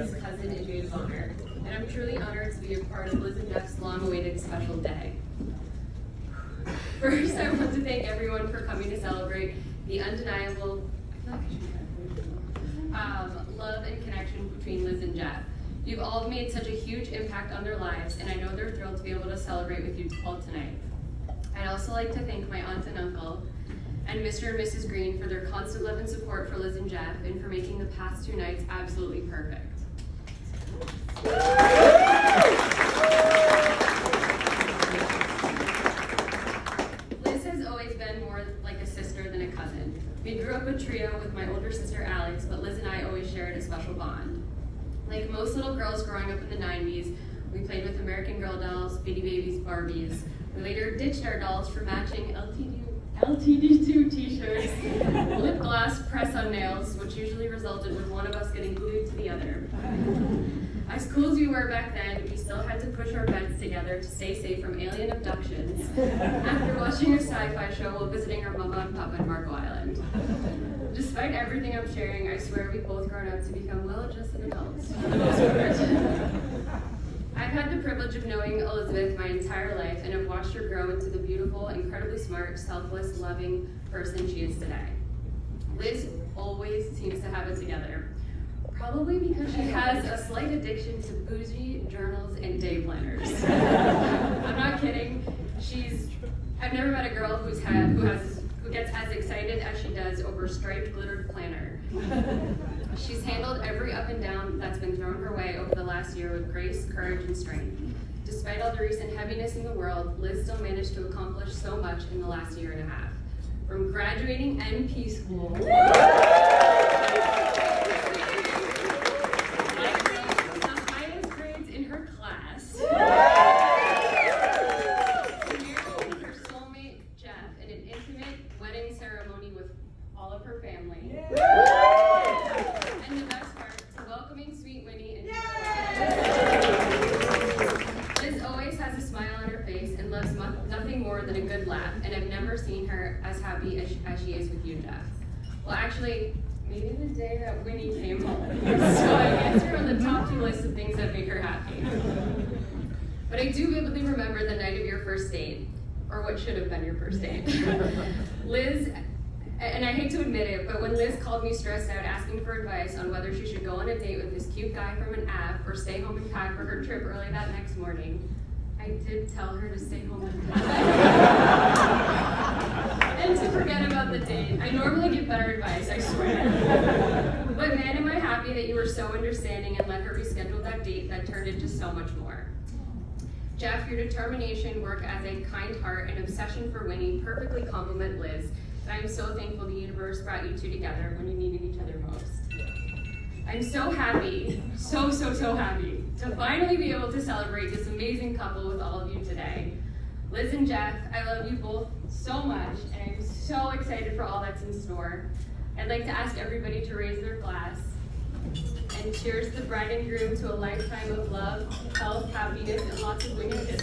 his cousin in maid of honor, and I'm truly honored to be a part of Liz and Jeff's long-awaited special day. First, I want to thank everyone for coming to celebrate the undeniable love and connection between Liz and Jeff. You've all made such a huge impact on their lives, and I know they're thrilled to be able to celebrate with you all tonight. I'd also like to thank my aunt and uncle and Mr. and Mrs. Green for their constant love and support for Liz and Jeff and for making the past 2 nights absolutely perfect. Liz has always been more like a sister than a cousin. We grew up a trio with my older sister Alex, but Liz and I always shared a special bond. Like most little girls growing up in the 90s, we played with American Girl dolls, Bitty Babies, Barbies. We later ditched our dolls for matching LTD2 t-shirts, lip gloss, press-on nails, which usually resulted with one of us getting glued to the other. As cool as we were back then, we still had to push our beds together to stay safe from alien abductions after watching a sci-fi show while visiting our mama and papa in Marco Island. Despite everything I'm sharing, I swear we've both grown up to become well-adjusted adults for the most part. I've had the privilege of knowing Elizabeth my entire life and have watched her grow into the beautiful, incredibly smart, selfless, loving person she is today. Liz always seems to have it together, probably because she has a slight addiction to bougie journals and day planners. I'm not kidding. I've never met a girl who gets as excited as she does over a striped glittered planner. She's handled every up and down that's been thrown her way over the last year with grace, courage, and strength. Despite all the recent heaviness in the world, Liz still managed to accomplish so much in the last year and a half. From graduating NP school, the highest grades in her class, to marrying her soulmate, Jeff, in an intimate wedding ceremony with all of her family. And the best part, to welcoming sweet Winnie and Liz always has a smile on her face and loves nothing more than a good laugh, and I've never seen her as happy as she is with you, Jeff. Well, actually, maybe the day that Winnie came home. So I guess you're on the top 2 list of things that make her happy. But I do vividly remember the night of your first date, or what should have been your first date. Liz, and I hate to admit it, but when Liz called me stressed out asking for advice on whether she should go on a date with this cute guy from an app or stay home and pack for her trip early that next morning, I did tell her to stay home and pack. And to forget about the date. I normally give better advice, I swear. But man, am I happy that you were so understanding and let her reschedule that date that turned into so much more. Jeff, your determination, work ethic, kind heart, and obsession for Winnie perfectly complement Liz. I'm so thankful the universe brought you 2 together when you needed each other most. I'm so happy, so happy to finally be able to celebrate this amazing couple with all of you today. Liz and Jeff, I love you both so much, and I'm so excited for all that's in store. I'd like to ask everybody to raise their glass and cheers the bride and groom to a lifetime of love, health, happiness, and lots of winning kisses.